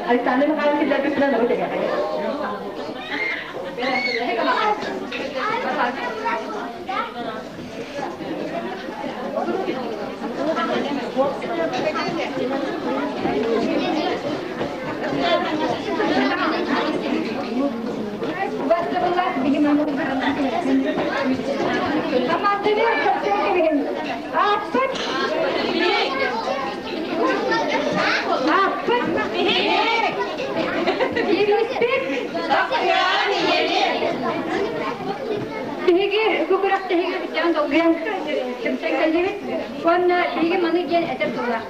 Alexander Mihailovich Lepes'ten o da yani. Başladılar bilim anlamlarından. Ama seviyor çok sevdiğim. Artık. Artık. Tehigi kukurak tehigi bitan doğuyan kimse gelip sonra tehigi manı gel edip durlar.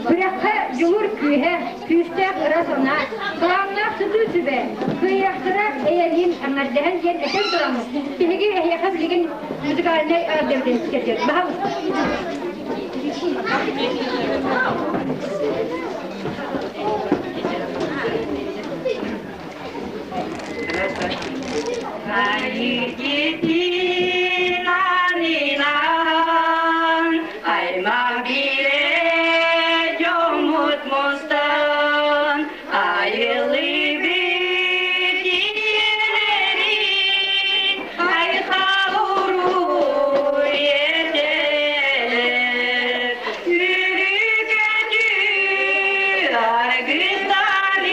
Bırakha cumhur kühe küstek rasona kalanlar sütü sübe kıyaktırak eyelin anardehen gel edip duramız. Tehigi ehyakab ligin müzikaline ardevden geçiyor. Bahavuz. Hayır gittin aninan ayma bile comut mustan ayılı bir diyeleri ay kavuru yeter yürü götü argıstanin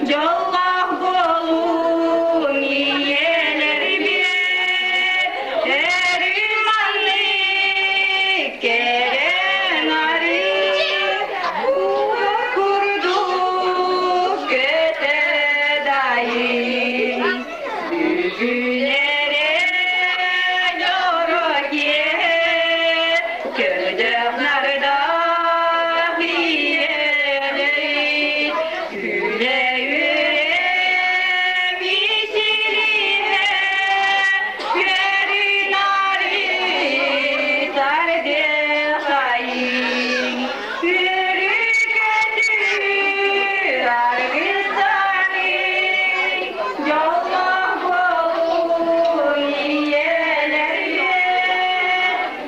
yollah bolun yiyeleri bir erimanlık gelen arı kurduk ötedayım yüzülere yoruk ye çocuklarda hiyeleri güle yüre biçiline görün arı tarde hayın yürü götür argıstanın yollah bolun yiyeleri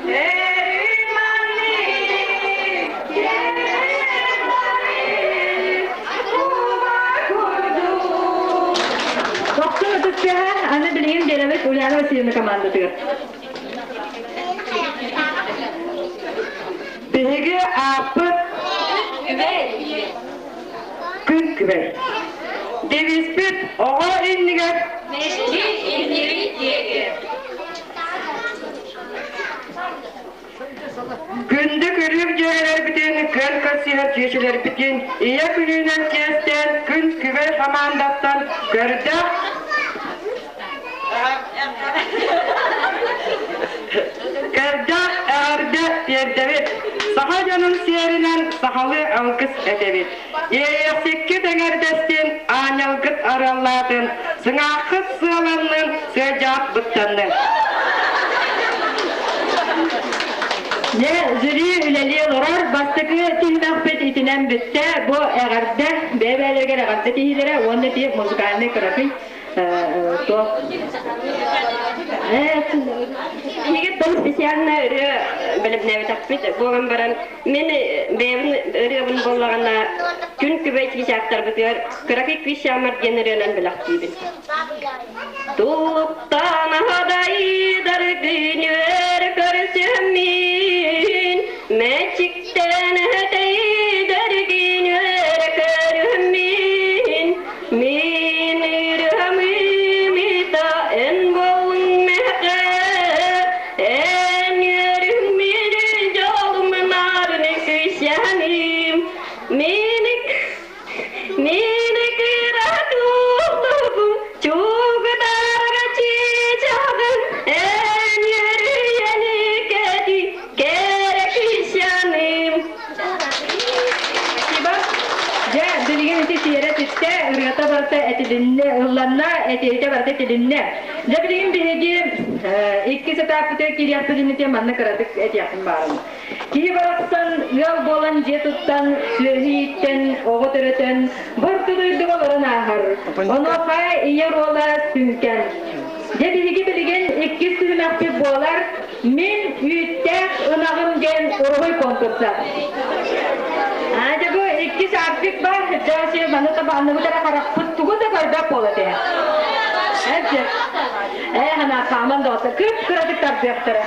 erimanlık gelen kurduk. Doktor Ötüsüha, anı bileyim Celevet Ulyana ve Siyonu Kamandatı'dır. Bilgi apıt kız küver. Devispit oğa indiger. Günde görüp cereler biten, kıl kasihat yeşiler biten, iyi gününden kesten, kız küver hamandattan, görde. Gerdak ağırda yerdevit, sahacanın siyerinden sahalı algıs edevit. Yesekki dengerdesten anyalgıt aralladın, sınakıt sığalanın secap bıttandın. Ne zürü üleli olur, bastıkı tilnakbet itinen bitte, bu ağırda, bebelerger ağırda tihilere, onda tih muzikalini kırafı. Hige ben spesialna öre bilip nevi takpit boğan baran men bevin öre bun bollagana gün kübey çiçaklar bitiyor kırakik bir şamar generelen bilak gibi Tuktan haday dargın ver karşımin meçikten haday dargın ver karşımin min irhamim ta en bolun mehke en yürümir yolum narne kışanim minik ratu çok darga çiçağın en yürüyeni kedi kere kışanim. Ya bilgin iti tiyere titte ırgata barta etidinne ıllanna etiyete barta etidinne. Ya bilgin bilgi iki setapıta kiriyatpıdinite manna karadık etiyatın barın. Ki baraksan yol bolan jetuttan söhiyitten oğut öreten bortuduydu oların ahır. Onu fay yer ola sünken. Ya bilgi bilgin iki sürünakçı bolar min yütte ınağım gen uruhuy kontursa. Aja bu iki saat trafik var, cahil bana tabi anlamılara karak tuğu da karbak oladı. Hepsi. Hana saman da olsa kırp kıradık tabiyaktara.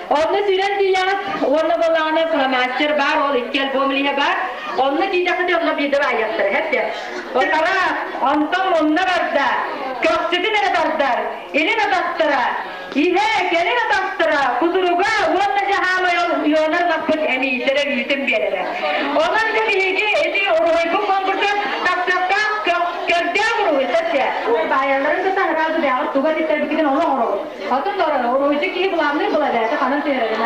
Onu süren diyat, onu bulanıp master var, o ikkel bomliye var. Onu diyecekti de onu bir de ayaktır hepsi. O kara, antam onunla vardı. Köksüdü nere vardır? Eline bastıra. İhe, geline bastıra. Kuzuruga, onu cahama yonar nakbet eni itere yüzüm berere. Onun da bilgi, edi oruyu bu konkursa taksakka kördüğe vuruyor sesye. Bayanların da herhalde de ağır tuğba dikler bikidin onu oruyor. Hatun da oruyor, oruyucu ki bulamını bulacak. Kanın seyredim.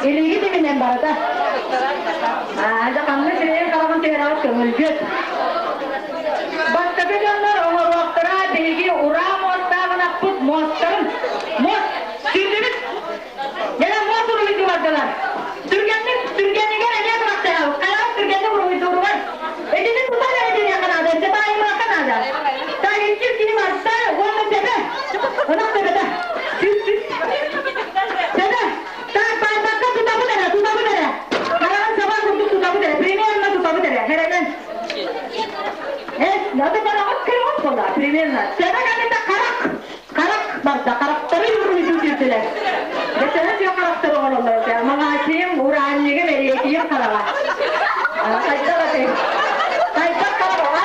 İlgi diminden barada. Kanın seyredim kalanın seyredim kömülgüt. Başka bir yanlar o vaktıra bilgi uğra muhtarına kut muhtarın. Sürdünüz. Gene muhtar uydu vardılar. Sürgenli gene ne bıraktı? Kalan sürgenli uydu var. Edinin tutar edin yakın adam. Daim yakın adam. Daha hiçbir şey varsa onun tepe. Onun tepede. Süt. Tepe. Daha parmakta tutabı dere. Kalan sabah kurduk tutabı dere. Premier'la tutabı dere. Hereden. Nasıl bana kırmızı oldu Premier'la. Sana kanında karak vardı. Karakları yürüyüşü sürdüler. Geçen yok karakteri olanlar. Mağaziyim, uğrağınlığı meliyetiyim karava. Kaçta bakayım. Kaçta karava.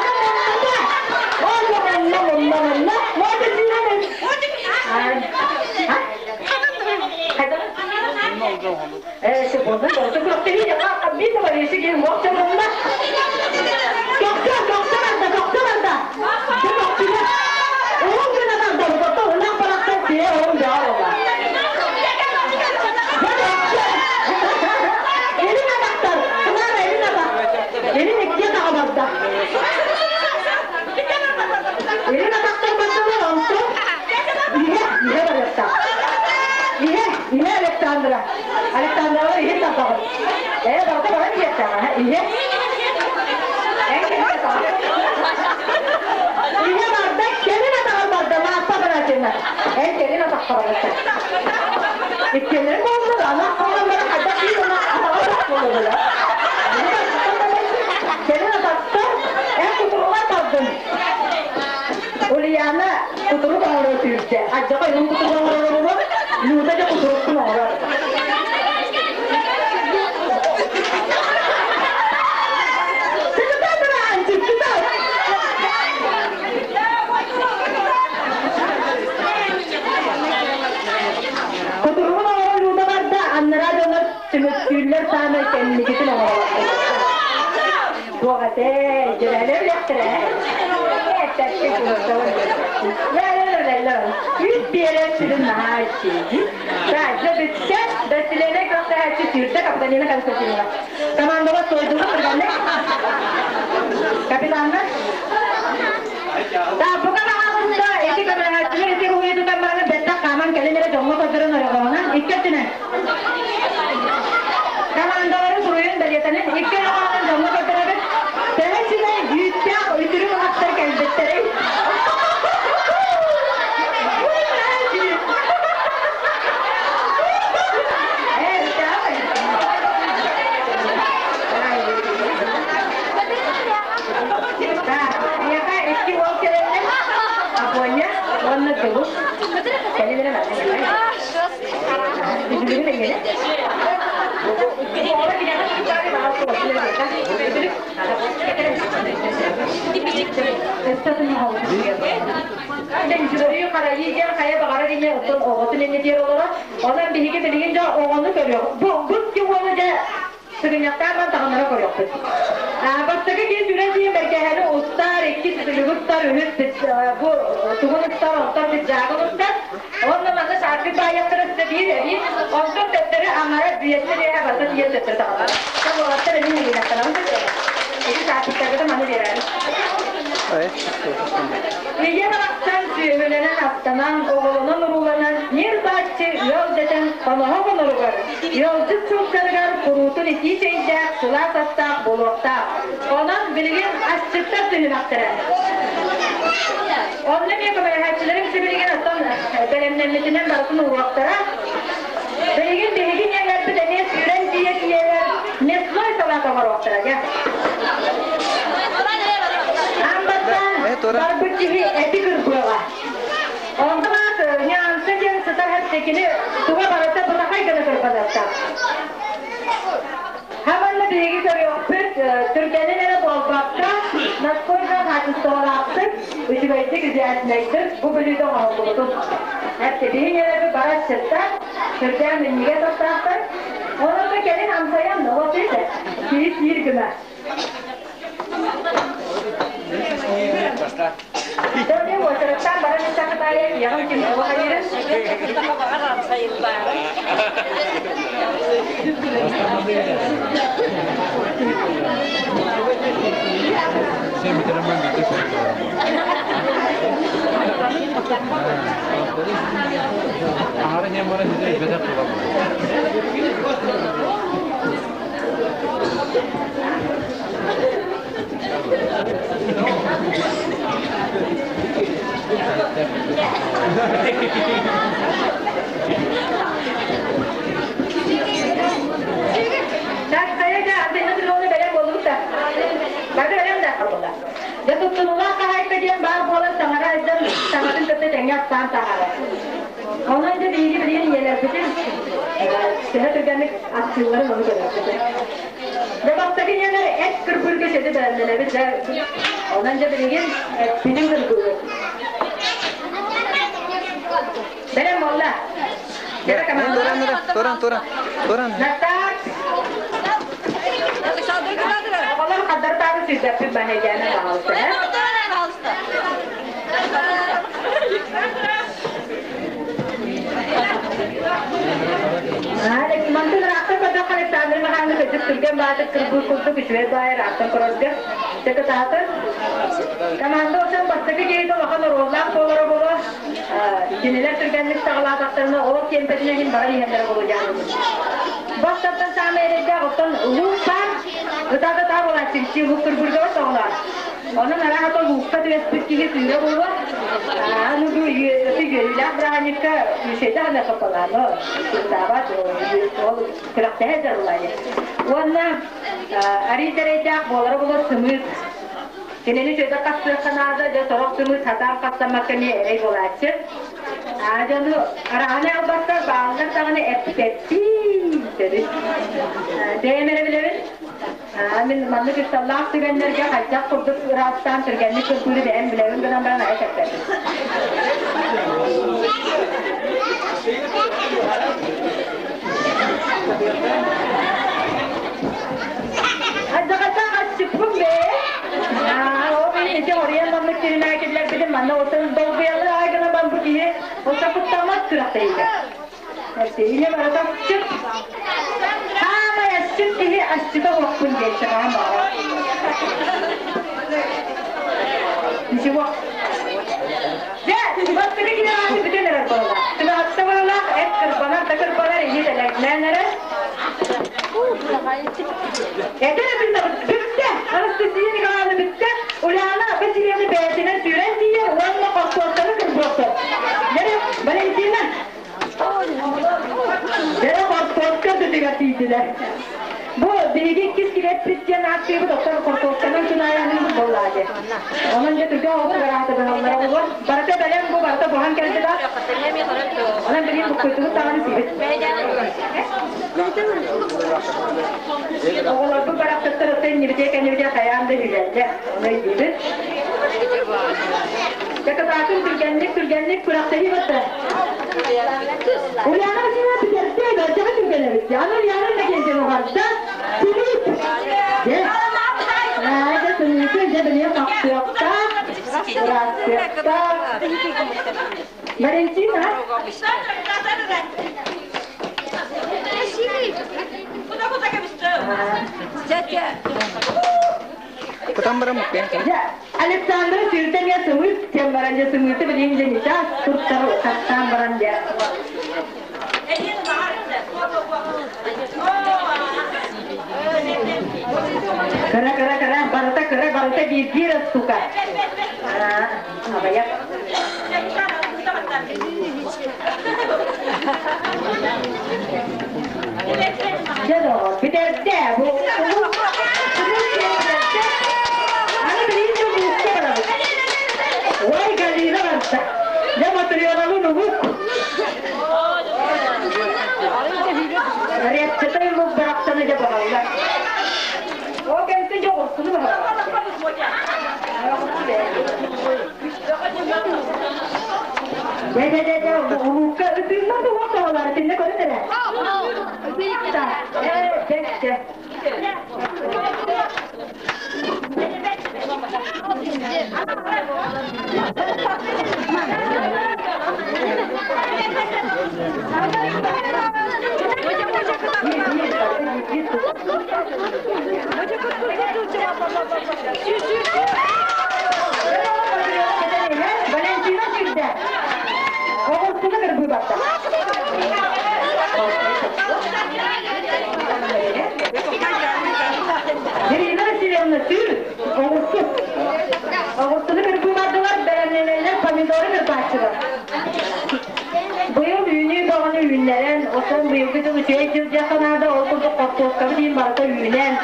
Adam onunla. Orada sinirlenir. Şu bundan doğrusu kırıktırıyla bir de var yeşil gelin. Orta bundan. Doktor vardı. Şu doktorlar. Oğlum gün adam da bu doktor. Ondan bıraktı diye oğlum cevap oldu. Eline doktor. Bunlar eline bak. Elin ikiye dağılmazdı. Eline doktor basılır olsun. İhe var yoksa. İhe Alexandra. Alexandra var ihe takılır. Doktor bana diye takılır. İhe. İhe vardı, kendine dağılmazdı. Mahsa bırakırlar. Kendine takılır. Kendine boğulur. Onlara kadar değil ona takılır. Kendine taktı. Kuturuğa taktın. Uliyana kuturuk ağrıyor Türkçe. Acaba onun kuturuğu ağrıyor. Yudaca kuturukun ağrıyor. Kuturuğun ağrıyor yuda var da anlara dönür tümütküller sana kendini gitin ağrıyor. Bu ate cüreler yaptırır. Yüz bir yere sürün her şeyi. Sadece bütçe, destilerine kalktı her şey sürte kapitanına kadar satıyorlar. Komandoma soyduğunu sırganlık. Kapitanlar. Daha bu kadar anında eti kamerasını eti huyu tutan bana betak kaman kelimere jonga koşturun oraya İkkatine. Komandoların kuruyun belirtenin iki zamanın jonga koşturun. Tehetsine yüzde ötürü muhakkak elbetleri. Jüriyi karayıca kaya bakara dinle oğutun elini diğer olarak ondan bir iki bilince oğunu görüyor. Bu yuvalıca sığınaktan ben takımlara koyuyor. Baştaki ki jüriyi merkezine ustar, iki ustar, bu tuğun ustar, ustar, cağın ustar. Ondan bana şarkı bayakları size değil evi. Ondan tepleri amara büyetleri ya basa diye tepleri takımlar. Tam olarak da benim ilgili aktarım. İki şarkılarda da bana verelim. Yeni aktan sühülenen aktanan, oğlunun ruğlanan, bir bahçe yol deten, konuğa konuru var. Yolcu çok sarıgar, kurutun iti şeyde, sular satta, bulukta. Onun bilgin açıkta sühün aktaran. Onun bir kamerahçıların bilgin aktan, belemlenmesinden barısını uğraktara. Bilgin yerler bir de ne süren diye diyeler, ne soy salata var aktaran. tora. Barbukçi eti kırpıyorlar. Ondan sonra nyansı gen sıtar hep tekini tuğa barata bırakay gana kırpadaşlar. Hemen de bilgi görüyor. Türkiye'nin en bol bakta Naskoy'dan hakkı soğulattık. Üçüveydi güzelsinektir. Bu bölüde onu buldum. Hep dediğin yere bir baraj çıktı. Türkiye'nin niye toplattık. Onu da gelin amsayan ne olsaydı. Kilit bir güme. Dördüğüm oturuktan baraj çıktı tarihe yakın kim bu hayırın. Sen bir tane ben bir de Ahara ne var ne bedel Ya tutulurlar kahayıp ediyen bağ boğulan sahara izden sanatın kötü dengaz sağın sahara. Onun önce bilgi bilginin yeler bütün sıhhat örgenlik aksiyonların onu görür. Debaktaki yerleri et kırpır köşede beğenmeleri de onun önce bilgin bilim kırpırı. Benim molla. Toran. Nastak. Onlar kadar tabi sizler bir bana gelene bağlısı. Mantul raktır pada Alexander Mahan kecil Turkiye batık kırpır kurtu kişiler dair raktır kurutga. Dekat atır. Kamanda olsan bastaki geri de bakın rozlar soğları bulu. Ciniler Türkiye'nin sağlataklarını o kempetine hin bari yenler bulacağını. Bastaptan sami edecek olsan lupar. Gıdada tabi olan çimşi lupur burga soğlar. Onun arahatı lupta düvespüskili suyla bulu. Nugu figürler bırakınika şeyde hana kapalanı. Sabat o kırakta hazır olayı. Ondan arıtıracak boğları bulu sımız. Seneni şöyle kastı kanalda da sorak sımız hatam kastamak ne erey bolaşır. Canı arahane albatlar bağlar tağını epipetti dedi. Değmere bilemin. Amin manlı kristallah tügenlerge hacak kurduk rastan türgenli kırpülü beğen bilemin gıdan bana ayet ettirdi. Azakata kaçıpım be. O beni ece oraya mamlık seni merkezler bilim manlı ortanın dolguyalı aygına ben bu diye o sapıttamaz kıraktaydı. Yine bana da çık. Ama çık diye aşçıda vakfın geçer ama. Nişi vak. Ya, bak bir gider abi bütün neler konular. Şimdi hasta varlar, et kırpalar, da kırpalar, iyi de nere? Yeter bir de bitti. Anesteziyeni kanalı bitti. Ulağına besiliyeni beğetine süren diye ulanma pasportları kırpıyorsun. Nereye? Valentina. Nereye pasportları düzügatiydiler. Bu bilgi kis kilet bitken aktivi doktor korkutkanın tünayyanın bolladı. Onun önce Türkiye oldu beraber ben onlara olur. Barata belem bu barata boğan geldi da. Onun bilgi bu kuytuğu tağını sivit. Oğullar bu barata tırıtın nibideye kayağında güzelce. Onu gibi. Yakıtatın Türgenlik kuraktayı battı. Uyanır sina bitirdi, gerçekten Türgenlik. Yanır da geleceğim varsa. Sivit. Nerede sınırsın cebine kapsıyokta. Burasıyokta. Valentina. Kutambaram mukti. Ya, Alexander Sirtanya semut, tembaranja semut itu begini jenis turtar tambaranja. Kera barata gigi suka. Apa ya? Jadi, biar deh bu. Ana birinci bu istiyor. Repçete yolu bıraksana da bağırlar. O kendisi çok olsun mu? De, bu öpüyorlar da o sağlar. Sen ne görüyorsun? Evet. Valentina çıktı. Oğuzunu kır bu bakta. Nereye siliyorsun? Sür. Oğuzunu kır bu baktalar. Beğenmeyenler pamidoru kır başlıyor. Bu yıl ünlü doğanı ünlenen, o son bu yıl bütün şeycilce kanarda okurduk kaptokları diyeyim varsa ünlen.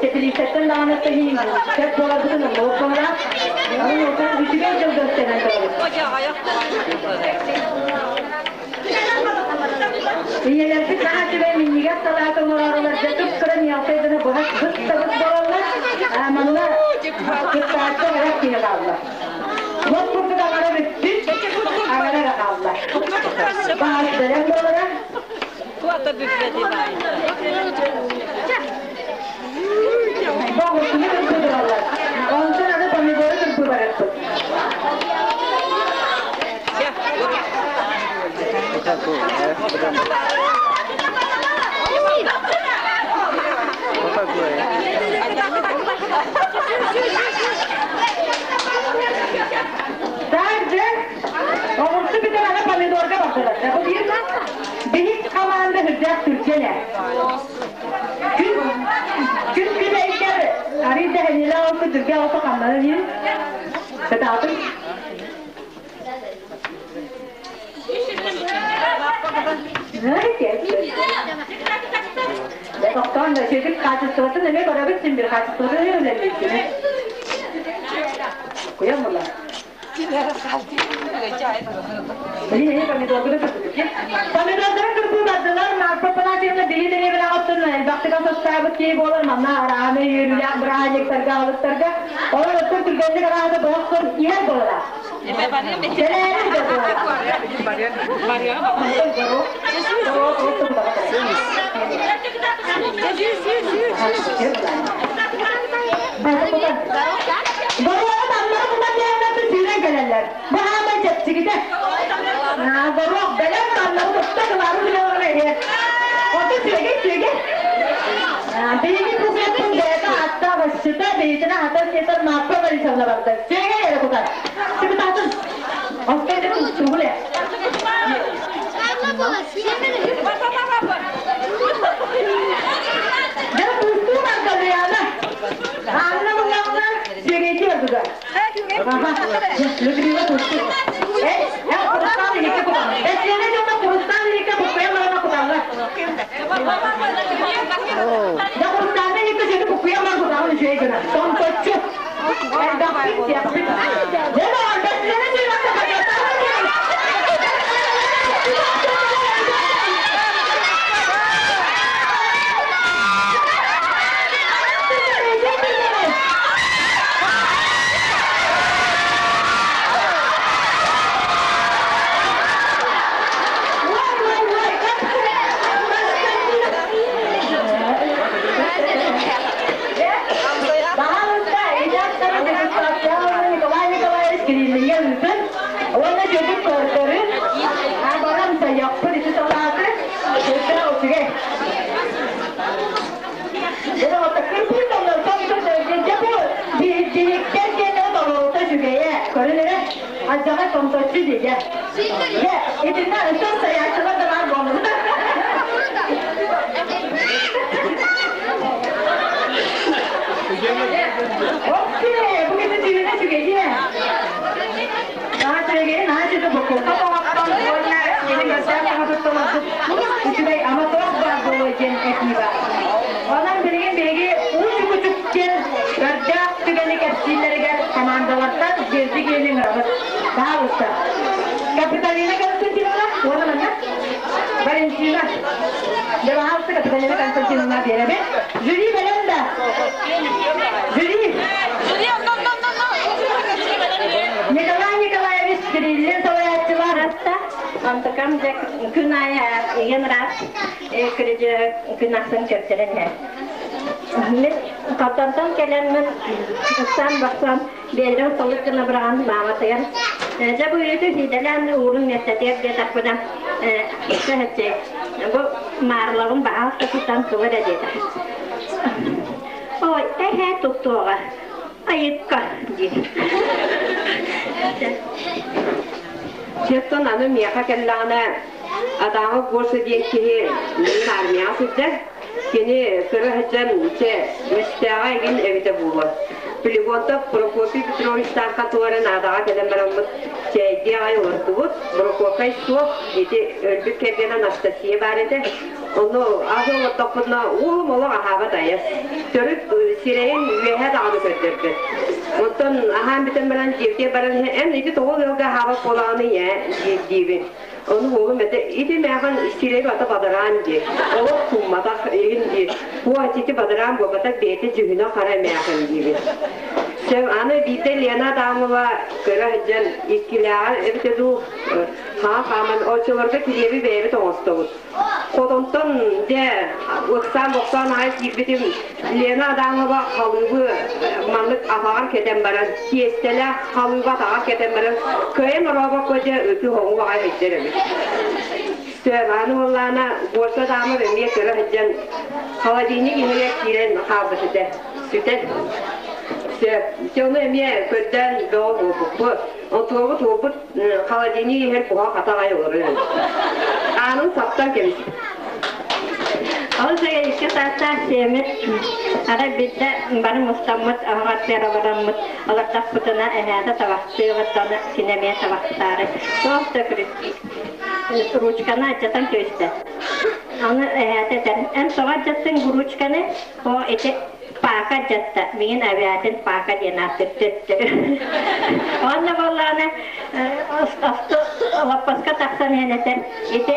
Tepilisetten dağınıkta yiyeyim. Hep doladığını bu sonra. Onun olsun 3-5 yıl gösteren doğru. Üyelersi kanatı ve minnigat salatı morarlar. Jatıp kırın yapsaydığını bu hak hıt dolarlar. Amanlar hıt saatte olarak yine kaldılar. Bot kurtu da bana bitti. Ağara da kaldılar. Bağışlarım doğru. Kuata büfledi bari. Bağışını kırpıdırlar. Ondan sonra pamidoru kırpıdırlar. Sadece oğuzlu bir de bana pamidorga bakıyorlar. Bu bir kamanda hırcak Türkçeler. Çünkü de işte arayı da henüle olsa Türkçe olsa kamları değil. Sedatın. Ve doktor da çocuk kaçıştırısı demek arabilsin bir kaçıştırısı ne önemliysiniz? Koyar mı lan? Ini kami dua guru tu. Kami dua guru berjalan, marpa pelatihan dili dili berawatan. Bakti kan sosial ki bolar mana arame yuriya berajak terga alat terga. Orang itu terjadi kerana ada bosor iya bolar. Gelirler. Bu hemen cepsi gider. Doğru. Beler anlamı tutsak var bile oraya. Otur sürekli. Birinci kısmı derece hatta başında beyitine hatta yeter mahpa var inşallah baktı. Sürekli yere kokar. Şimdi tahtın. Aferin uçtu bile. Ya uçtu bakalım ya. Anlamı yapma. Sürekli yapıyor. Lebih bagus. Ya kurustan ini ke bukan. Sini cuma kurustan ini ke bukan yang mana bukan lah. Ya kurustan ini ke sini bukan yang mana bukan ini juga kan. Contoh cuk. Dapat siapa? Jadi ada sini juga tak ada. Jangan contoh sih ya. Ya, itu kan itu saya coba dengan bom. Oke, begitu cirinya juga ya. Nah, ciri nah itu buku. Kalau apa pokoknya ini nggak saya masuk itu baik amat tuh baru jen ekniba. Orang beli ucuk kerja juga nih kecil kan komandoan jadi gini nggak Barusta. Kapitalina kan itu cina lah, warna mana? Valentina. Dia Artık Katalina Konstantinovna beraber. Jüri veren de. Jüri. Nikolay Nikolayevich Kirillin soyadçılar hatta. Antakam da kınaya yanrat. Kırıcı kınasın köftelerini. Men Katan'dan gelenmen sen baksan belden solukçuna bırakın bağlatıyan. Ja bu yürütü gidelen uğrun mesleğe de takmadan sehçe. Bu marlağın bağlı tutan kıvır dedi. Oy, tuttuğa. Ayıpka dedi. Çeton anı miyaka kellana adamı borsa diye ki armiyası da Kini kırıhcan müstəğa egin evde bulur. Poligonda Prokopi Petrovich Tarkatuların adağa kedemeramız çeydi ay ordu. Prokopay soğuk eti öldük kergen Anastasiya var idi. Onu azı ortakına oğlum oğlu ahaba dayız. Törüp sireyin üyehe dağını götürdü. Ondan aham bitemelen cevdiye baran en iti toğul yolga ahaba kolanı ye divin. Onu oğlum iti meğen sireyi bata badaran di. Oğlum kummada egin di. Bu açıtı badaran bu bata beti cühüne kara meğen divin. Sen anı dite Lena damıva kırıhcan ikiler evde du haman orçalarda kilevi bevi toğustu. Kodonton de 90 ay gibidim Lena damıva kalıbı manlık ahar keden baran kiyestele kalıbı ahar keden baran köyün araba koca öpü hoğu var ettiremiş. Anı oğlana borsa damı vermeye kırıhcan havadini inile kiren havbısı de süten. 저는 미에 그때 너무 어떻게 가와지니 할 거가 가다가요 그래. 아는 sabtan gelmiş. Olsa işte saatte sevmet. Ara bitte bana mustammat ağat beraberammat. Allah taputuna ehada tavahtı vatana sinemeye tavahtare. Soğukta kristi. Ruçkanı açatan köşte. Onu ehada eden. En soğuk açatın ruçkanı o ete Paka jatta, mungkin aviatin paka dia nasib-nasib. Orang balana, after lepas katakan yang nanti itu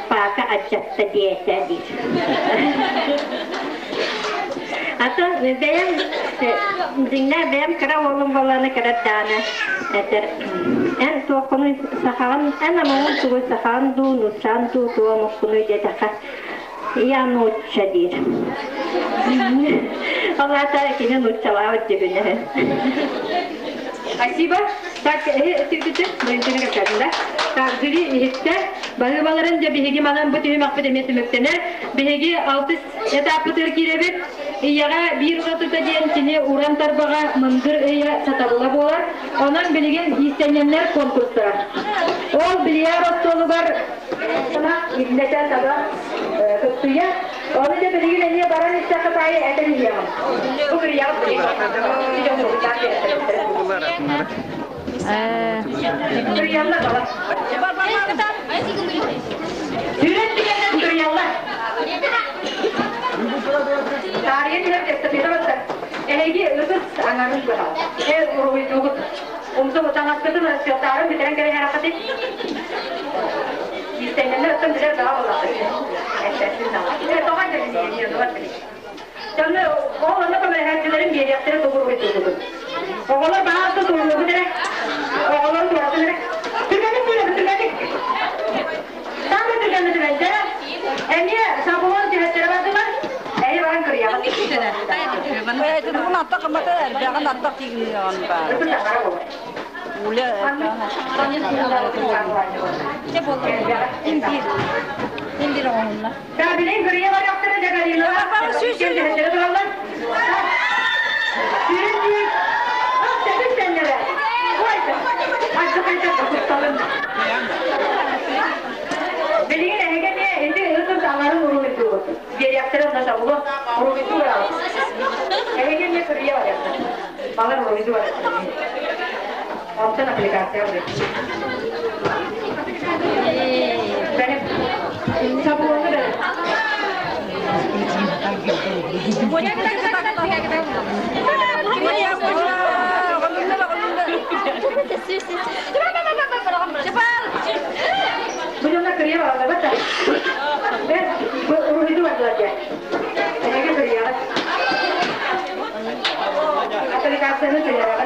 paka jatta dia tadi. Atau bayam, jingna bayam kera orang balana kera dana. En tuh kunu saharan, en namun tuh saharan tu nusan tu mau kunu dia tak. Я ночь шадир. Allah Teala kine ночь çalavut cebine. Спасибо. Так, тиргите, бенчене кадында. Так, жюри ихте, багыбаларын же беги малан бутү макбет эметмектене, беги 6 этапы тиркиребет. Ияга бир катыта ден тине уран тарбага мындыр ыя сатабыла болар. Онан билеген истененлер конкурстар. Ол билияр оттолу бар. Сана илнетен таба Tuya, onu da bilgin niye baran istek atayı edemiyor. Bu bir yapı. Bir yanına bak. Sürekli gelen bir yanına. Tarihin hep tepede var. Ehegi öbür ananın var. Ruhi doğut. Umsa utanaklıdır mı? Tarım bitiren kere hareket et. İstenenler ötün birer daha olasın. Tamam dedi diyor. Sonra oğlanla kameracıların gelecekleri doğru koydu. Oğlan bana da doğru koydu. Oğlan doğru koydu. Tükenik. Tam da tükenik bence. Emiye sabunun cihetleri vardı mı? Eyi var kırıyor. Ben de bunu attak ama da ben attak diyorum ben. Ule. Ne oldu? İndir onunla. Ya bilin kırıya var yaptıracak arayın. Bana süsün. Sürün. Sepet senlere. Azıcık tutalım. Bilin ehege diye indi ırzı zamanın uğrubitu. Diye yaptırın da sabulu. Uğrubitu var. Ehege diye kırıya var yaptır. Bana uğrubitu var. Option aplikasi oldu. Benim sabunu da Punya kita cepat. Belum nak kerja apa betul? de. Ne kırıyor? Aplikasyonu kırıyor.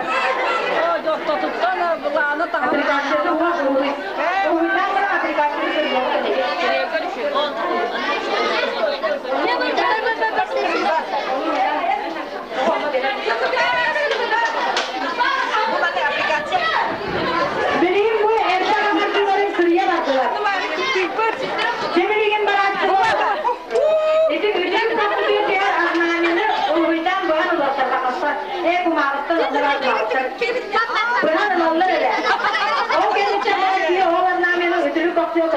Yok tutuktan kulağını takar. Aplikasyonu var. O yüzden ben aplikasyonu kırıyorum. Benim bu erkek amacıların kırıya baktılar. Cemil'in bıraktı. Eti güzel tatlı diğer anneanneni o yüzden bana ulaştırmakta. Kumağıstı onlara ulaştır. Bana onlar öyle. O gelince bana diyor o anneanneni ödülü kokuyor.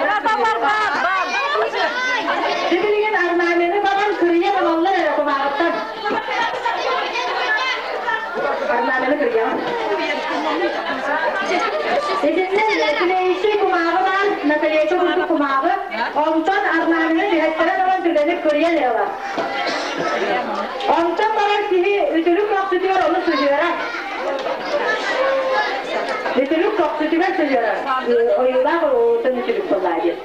Cemil'in anneanneni babam kırıya onlar öyle kumağıstı. Anneanneni kırıya. Eşi kumağı var, Nataliyeti buldu kumağı. Ondan Arnavinin direktörü olan türlerini kırıya diyorlar. Ondan bana kimi ütülük koksu diyor, onu söylüyor. Ütülük koksu diyor, söylüyor. O yıllar o tüm ütülük kolaydı.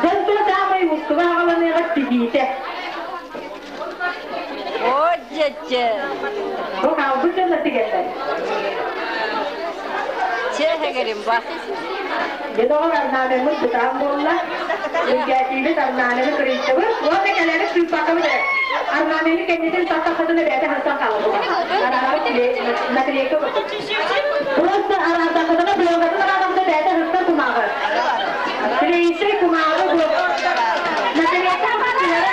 Ben de damayı Mustafa ağlamaya gittiğiydi. O cece. O kaldı da nasıl geçer? Çehegerim bak. Jadi orang nane mus berambullah, menjadi ini nane mus kerja ber, gua tak kalian itu pakai ber. Nane ini kayaknya tak tak satu negara harus kalau. Anak-anak negeri itu betul. Terus anak tak satu negara belum betul anak itu negara harus kumaha. Jadi istri kumaha belum. Negeri itu apa negara?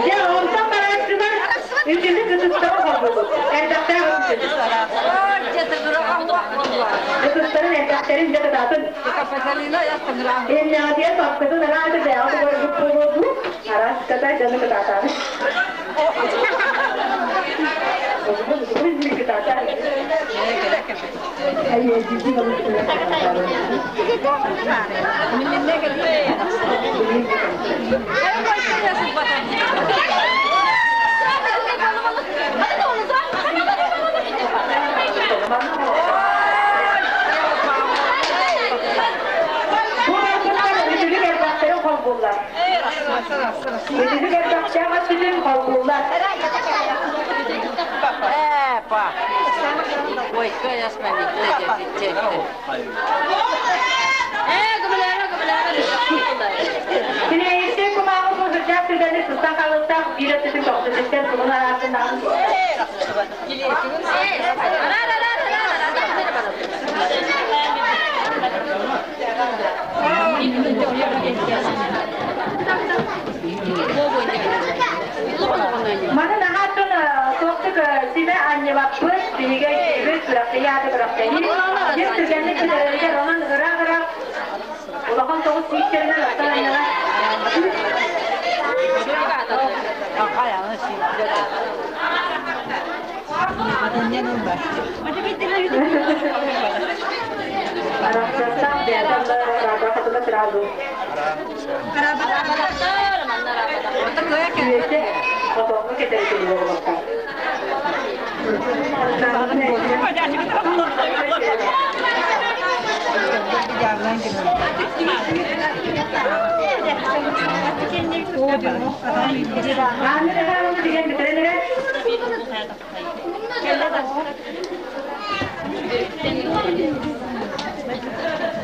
Ya orang para cuma itu itu terus Erkekler Kızların erkeklerin de dağıtın. İlla diye topkızın herhalde de altı boyu araç kadar canı kadar. Bu bir kadar. Hayır, ciddi olmuş. Minne geliyor. Bizim erkekler sizin kalbunlar. Pa. Oy, kayas beni çekti. Şimdi işte kumağı bozacak türleri sustan kalırsak bir ötesi çok ötesinden bunun arasından. Mana nahatun soktuk size anne bakmış diye bir sürekli yadı bıraktı. Yine tükenlik bir derece onun ıra Ulan toğuz sihirlerine baktan yana. Ayağını sildi. Arapçasam diye adamlara radyo katına sıralım. Sürekli fotoğrafı getirip bakar. Anne de var onu diyen bitirenlere.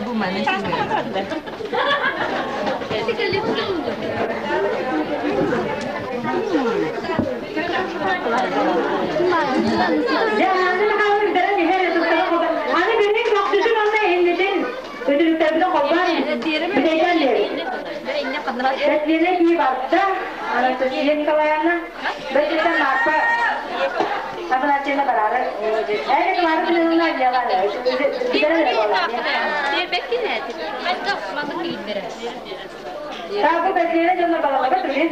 Bu mana şimdi? Ya anne de var bitiren diğer tuttuğu. Anne benim vaktisin onunla elledin. Ödülüklerden kollar. Bir de geldi. Tesliğine iyi baktı. Anasını kalayana. Becerden marpa. Apa nantinya berarak? Kemarin menurunlah dia lah. Kita ada bola. Dia bekin ya. Betul, bangun di beres. Aku bekerja cuma kalau apa tuh dia?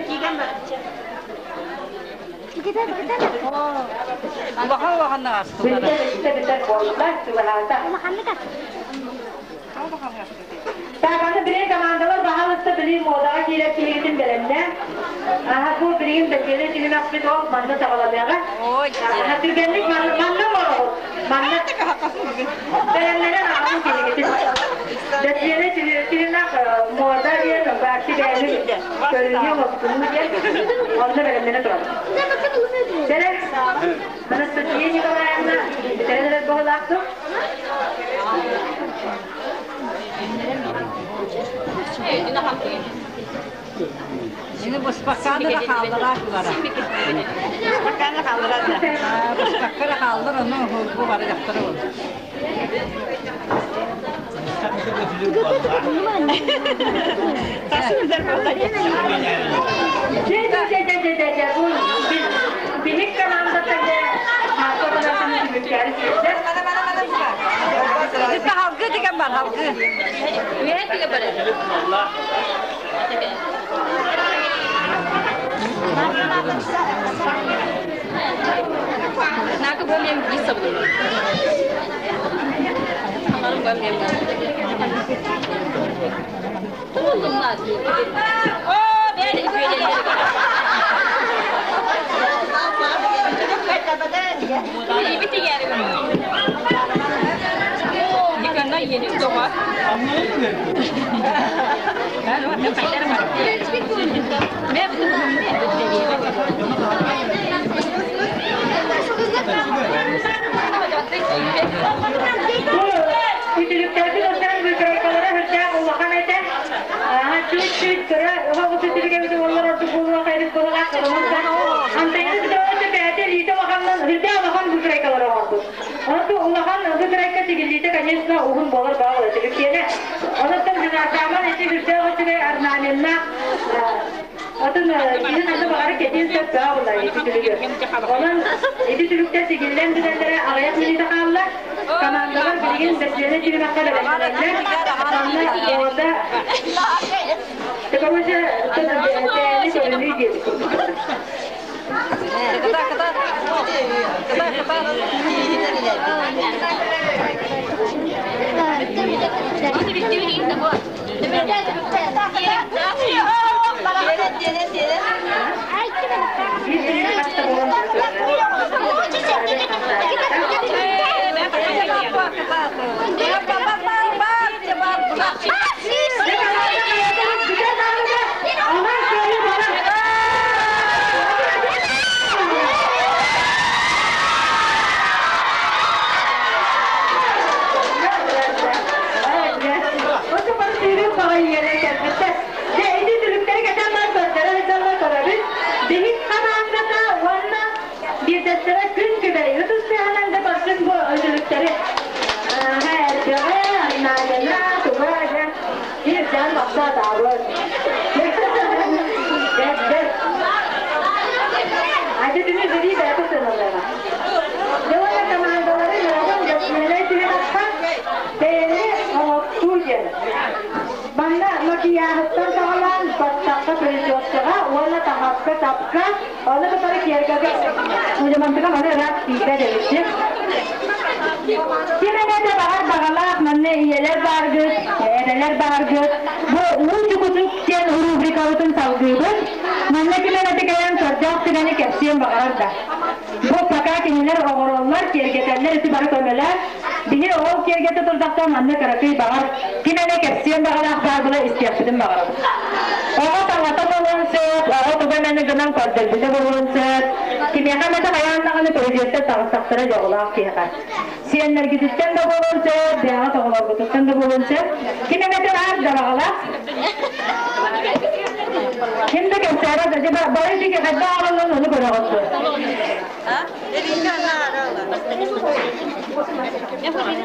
Bahan nas. Bisa bola, coba hata. Karena beri kemandalar bahar usta beri moda kira kilitin berennya. Bu beri bekerja sini nak betul mana sahaja ya? Oh, Hasil genik mana mana mau. Manna berenlere ağzı gelir. Desiyene çizirtiğine moda diye belki beğenir. Görünüyor mu bunu diye. Onda berenlere duralım. Sere, bana sütüye çıkamayana sereler boğulaktı. Şimdi bu spakkanı da kaldırar bunlara. Spakkanı kaldırar da. Bu spakkanı kaldır onu bu var yaptırır onu. Kaçın güzel kollar Bilik kanalında fotoğrafını çekeriz. Biz halkı diken var halkı. Nereye diye böyle? Nak bom yang bisa betul. Kemarin bom yang. Tolong lagi. Oh, biar dia biar dia. Ini bitti yani. Dikanlar yedik doğa. Ben o da paylarım var. Ne Ütülüklerdi dostlar bir bırakmalara hırca Allah'an eten. Çüt kıra, o ütülüke bütün onlar artık bulma kaydık bulmak kalımızda. Antayını bir de orada beğetir, iyisi bakandan hırca Allah'an bu bırakmalara vardı. Onu da Allah'an bu bırakma çekildiyse kanyasına uhun boğar bağlı ütülük yine. Onu da hırcaman eti hırca o çüve arnanenna. Atın yine nasıl bağırı ketin söp daha bunlar ütülüğü. Onun ütülükte çekilden düzenlere ağayak milli takallar. Kamandalar bilgin beslerine çürümek kadar etmelerler. Sonra orada tıkamışı değerli sorumluyu diyedik. Kimene bahar bağalak, manne iyeler bargıt, ereler bargıt. Bu ucu kutuk kiyen rubrikavutun savgıdır. Manne kimene tikayan sarcak sigani kepsiyen bağarar da. Bu paka kiniler oğurlar, kergetenler isi barı kömeler. Bini oğul kergete turzakta manne karakı bağar. Kimene kepsiyen bağalak bağırla istiyapsidin bağarar. Oğul tangata bulunsun, oğul tübemeni gınan kordelbide bulunsun. Kimya kamete kayanlağını projette tağısaktıra yoğulak kiyakar. Siyenler giditten de bulunsun, deyağı toğular gıtıktan da bulunsun. Kimemete ağır da bağalak. Şimdi gösteririz, acaba barışı ki kadda ağırlığın onu bırakırsın. Ha? Elinde ağırlığın. Ne yapayım?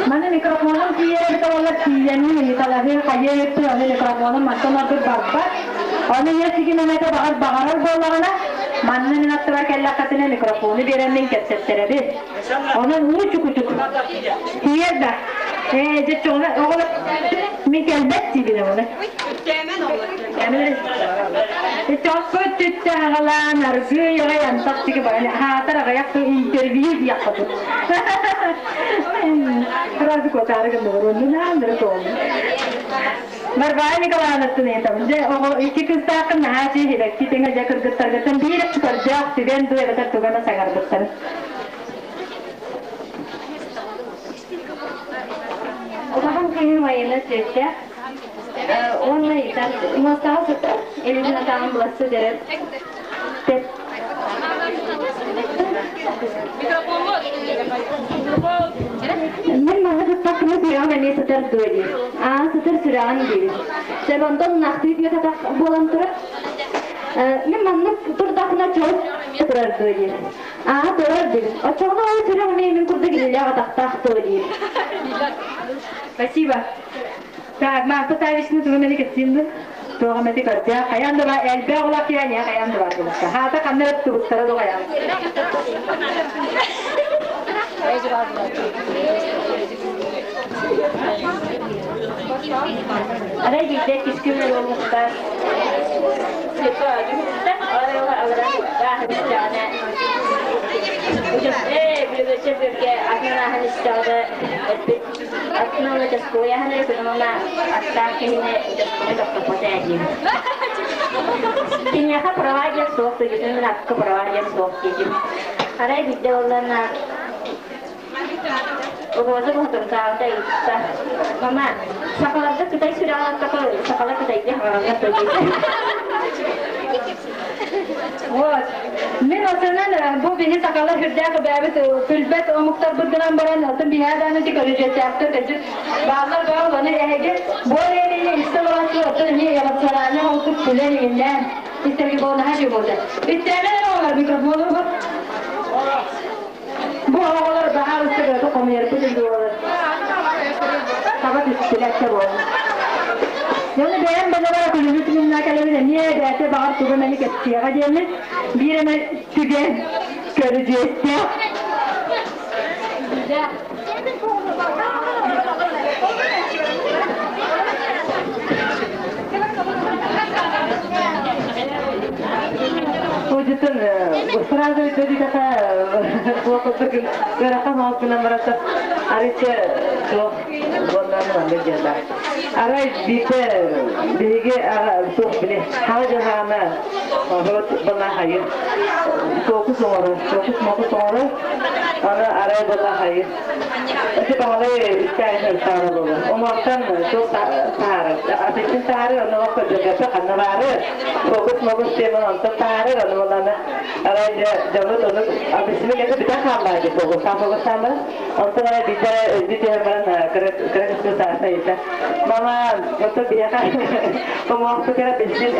Mana mikrofonum kiye bitawala kiyeni talahir kaye tu ane mikrofonum masalah berbarbat. Ane ya sigi mana ta bagarar bolagana manna minatlar kella katine mikrofonu berenmen ketsetterebi. Onun uçuk kiye da je çona oğla mikelbet gibi ona. Temen olur. Yani çok kötü ağlar, nerede yayan taksi gibi. Ha, tara kayak interview yaptı. Razı kotarı doğru. Ne andır konu. Merhaba kalanıttı ne tamam. De o iki kız takım ha şey hep ki tenge jakır gıttar bir çıkaracak sigen duya da tugana sagar gıttar. O zaman kimin vayına sesle. Onunla iten masası elimizden tamam bulası deriz. Mikrofon var. Ben mahsus takımı süren ve ne satır duydum. Satır süren değil. Sebondan nakti diye tak bulantıra. Ben manlık turdakına çok sürer duydum. Doğru değil. O çoğunu o süren ve emin kurda gidiyor tak duydum. Спасибо. Так, мам, пытаюсь на твоем языке синду. Doğru medik araya. Kayan da var. Elbe olak yani ya kayan da var. Hatta kamera tutuştura da kayan. Araya gidecek iskümler olmuşlar. Kini ka provide soft gitu, nak ke provide soft gitu. Ada video lana. Ugozo betul tahu dah itu. Mama, sekolah tu kita sudah sekolah kita ini orang tu gitu. What? من أصلاً بو به سكالة هرجع كبابة فيلبت أو مختار بدنا بران أصلاً بهذا أنا تكرر جالس أكتر تجد بعضنا بعض أنا إهجة بوريني إستمرار شو أصلاً هي يا بسرعة هو كل فلان إنهم يسترجعون هذي بوده بالتالي أنا أقول ميكروفون بو أقول بعض استرجع تقوم يركض الدول طبعا تستلك كبار يعني بيان بدنا كل يوم منا كلامنا نية ده بعض تقول مني كتير غادي bir ama tügen göreceğiz ya. Hocam, bu sırada dedi kata waktu itu berapa mau kena merasa arıca çok bundan mı geldi? Aray bite bilgi çok bile hava hama bana hayır fokus sonra ana aray bana hayır işte bana isteyen sarı olur umarsan çok sarı ateşin sarı onu vakit juga karena sarı fokus tema untuk sarı onu bana aray jauh onu abisnya kita bisa kalah di fokus sama untuk aray bisa mana keren susah itu mama waktu dia kan waktu kira bisnis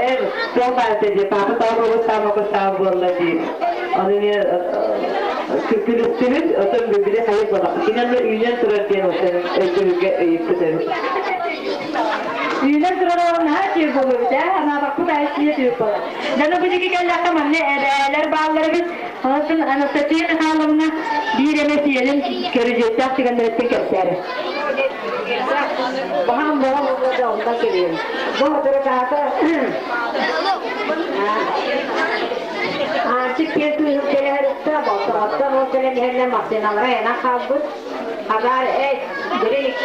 çok fazla papa fokus sama lagi adanya kültürümüz atın birbirine hayır bana inanla üyen türetiyen olsun ülke yıkıdır üyen türetiyen her şey bulur da ama bak bu da esniyet yapılır dan o bizi kelakta manne edeler bağları biz olsun anasatiyet halımına bir emesiyelim göreceğiz taktikan üretken keseri baham baham da ondan söylüyorum bu hatırı Açık bir ülkeler hatta o ülkelerle mahzenallara yana kaldı. Kadar direkt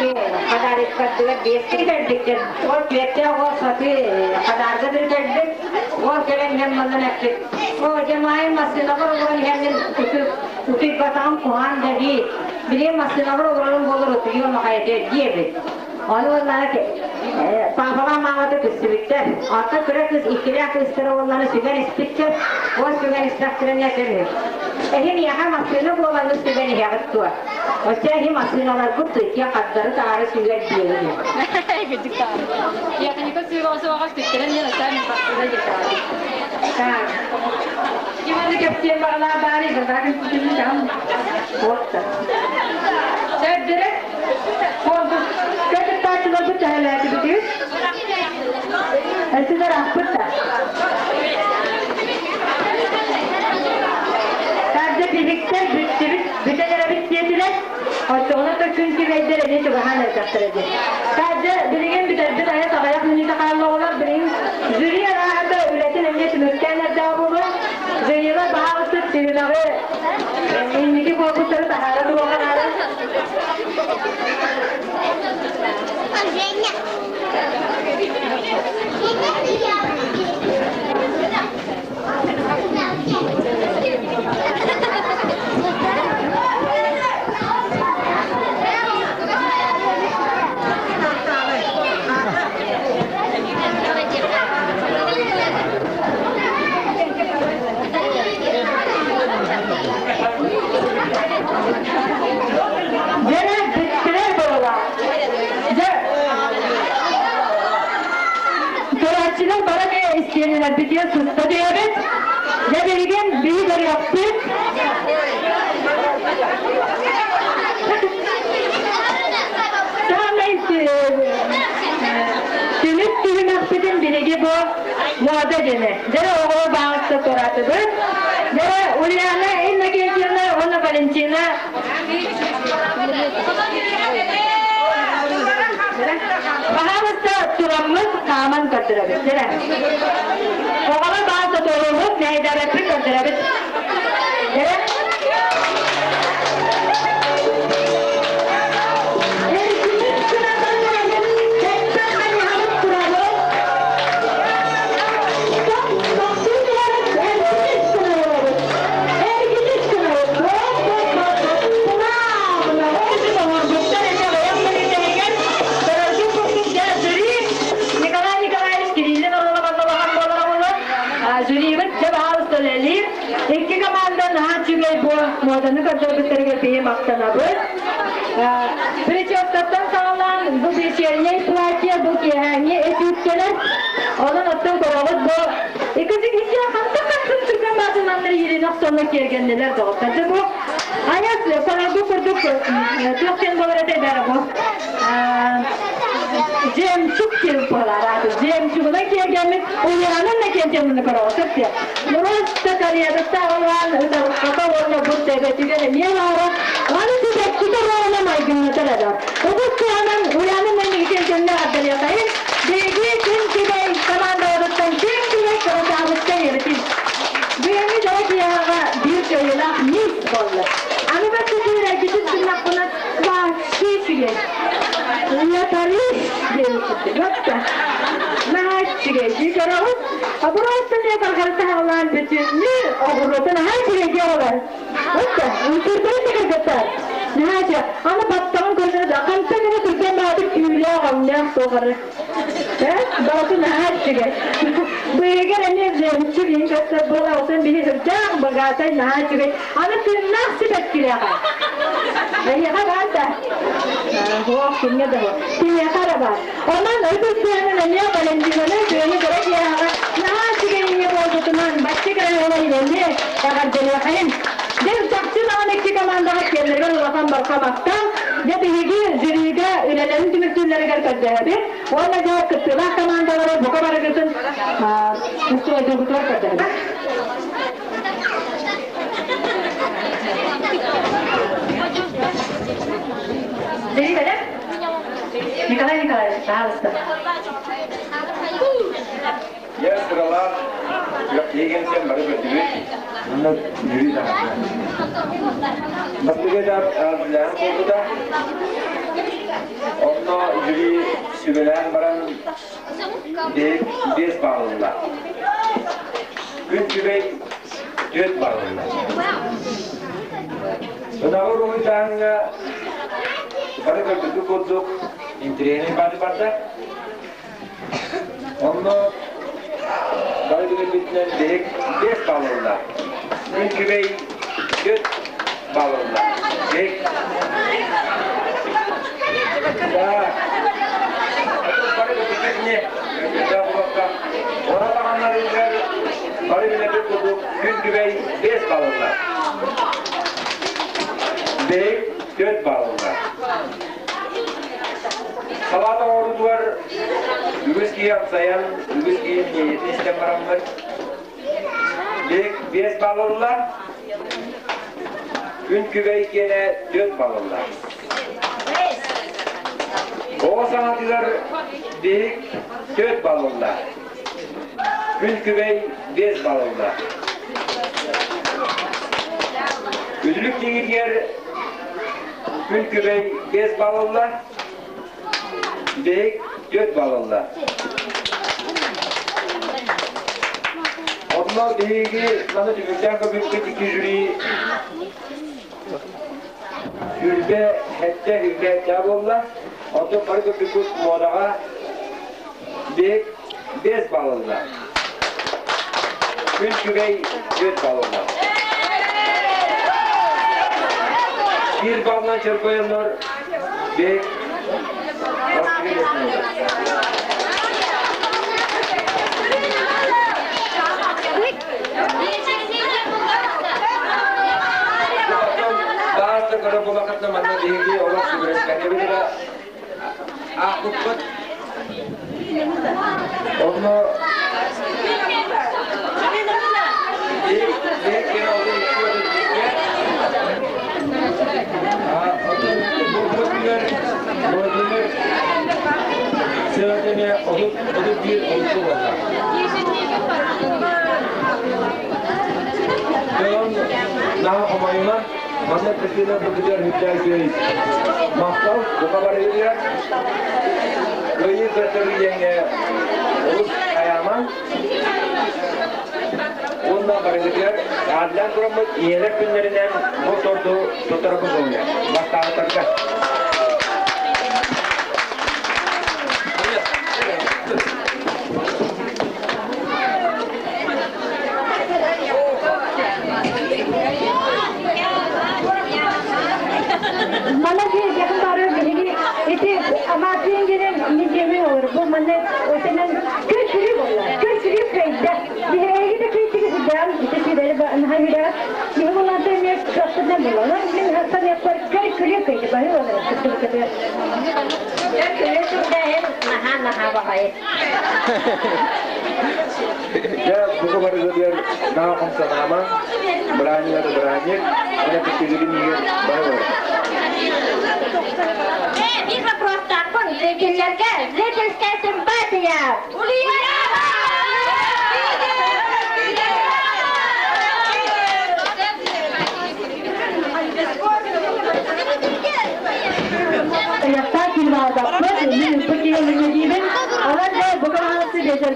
kadar iskattılar destek verdikler. O ülkede o satı kadar da bir verdik. O ülkelerin yanından ettik. O cemaat mahzenalar olan yerden tutup batam kuhan dedi. Bir mahzenalar olan olur oturuyor makayede diye. Onu onlara ki pahalı mağazada kısırlıklar. Hatta kırıkız ihtilaf ıstıra onları süper istikler. O süper istiklerini yapıyor. Ehin yaha masını bulanı süper yapıyor. O çehi masınalar kutu ya kadar tarih süper diyor. Gıcık tarih. Ya kanka süper olsa vakit tüketiren ya sen masına geçer. Tamam. Gimana kepçeye bağlar bari bırakın tutun tamam. Orta. Sen direkt fokus. Kaç taşlar bu çaylar gidiyor? Hepsi rahatlıkta. Sadece birlikte bütünlere bittiğiyle ona da çünkü veydere ne çok hane yaptıracak. Sadece birinin bir ayet ayak minite kalma olan birinin zürriye rahatı üretin emniyeti mülkenler davulu zürriyeler bağlısı sivrileri indiki korkusları taharatı olan yeniler bitiyor, susta diyoruz. Ne bilgin, büyüler yaptık. Sünüt düğün akbidin biligi bu muada gene. Dere oğlu bağışta soratıdır. Dere Ulyana, inna geçirna, ona Valentina. Bahamızda turamız kaman kattırabız. Dere. Oğlu bağışta soruluk neydaratı kattırabız. Dere. İki komandan haçıgay bu modanı kadar bitirge bir maktanabız. Birinci haftadan sağlanan bu bir şeriye platiye bu kiyahani etütkeler. Onun attan kovalık bu. İkinci kişi hatta Türkmen bazılanları yeri noksanlık yergendiler doğutadı bu. Ayas para bu kurduk. Türkmen dolara eder bu. Cem çok kere paralar. Cem çubuğuna gelmiş. Uyanın ne kendini karavatır diye. Burası kariyada sağlanan kata olma bu sebetiyle niye var? Hani size çıkarma maygınlıdır adam. O bu sıranın uyanın ne kendini adalıyatayım. Dediği gün kibay zamanda olduktan kendine karavatırlıkta yeritin. Büyümü de ki yağa bir köyüne mis oldu. Ama ben sizinle gidip sınıf buna vahşi şüge. Yatarış diyorsun. Yoksa mahşige çıkaralım. Burası ne kadar sağlanan bütünlü oğurlatın her şeye diyorlar. Yoksa uçurduğu çıkartlar. Nihayet ama battanın gözüne de kanıtsa gene Türkmen bağlı küyle ağamlayan soğarı. Bazı nihayet şige. Bu eğer ne zevçiliğin katsa bula olsun bir hırcan bagatay nihayet şige. Ama tırnak sipet kireye kay. Yaha var da. Hoş kimne de bu. Kimye kara var. Ondan öbür sıranın ne yapalım diyorlar. Düğünü gerek yaha. Nihayet şige niye bozdutunan. Başka kere olayı ne? Yakar deliyor. Dev taksi zaman eksik aman daha kendileri ulatan barkamaktan ve bilgi ziride ülelerin tümüktürleri gerçekleştirdi. Onunla cevap kıttılar komandaları bu kadar gıtın üstüne durgutular kıttılar. Zeri verin. Nikolay, sağ olasın. Ya sıralar yegensen bari götürür. Bunlar yürü daha. Mastıge da bilen oldu da. Onunla yürü sübelen baran bez bağlılar. Gün güvey göt bağlılar. Bunlar ruhudan bari götürdük olduk. İntirenin bari barda. Onunla Balgı'nın bitiren direkt bez balonlar. Çünkü bey göt balonlar. Direkt. Daha. Balgı'nın bitine. Daha bu vakta. Ona bakanlar izler. Balgı'nın bitine. Çünkü bey bez balonlar. Direkt göt balonlar. Sabahtan ordu var. Ügüski'yi yapsayan, Ügüski'nin niyetini istemem var. Bez balonlar, gün küvey gene 4 balonlar. O sanatçılar büyük 4 balonlar. Gün küvey bez balonlar. Ödülük değil yer gün küvey bez balonlar. Büyük 4 balonlar. Onlar değildi, bana tümükten kabukta 2 jüri Hülbe, hette hülbe tabollar. Ondan farklı bir kut modağa büyük bez balonlar. Gün küvey 4 balonlar. Bir balonla çırpayanlar büyük Onu Sebebiyle oturup bir oluşu var. Daha amayına masa kısmına bu kadar hüccayı mahkal bu kadar ediyor. Böyle götürüyenge olus ayağıma ondan barındıklar adlan kuramı yelek günlerinden bu sordu fotoğrafı oluyor. Başta tarka. Mana ki yakın tarih bilgi iti amatin gelen nicemin olur. Bu mana ötenen köşürü var. Köşürü kayda. Bir egi de köşürü giden iti sizleri hangira. Bir bunlar da ne kapsada bulunur. Bir hasta yapar köşürü kayda. Bari olur. Köşürü kayda. Köşürü kayda naha bahaya. Ya bu kadar ediyor. Daha komşu ama berani ya da berani. Ada kecil ini baru. Bisa prostat pun zekilerge, zekilerge simpatiya. Yapta kilvada, bu benim peki yolunu gibi. Onlar da bu kadar hızlı geçer.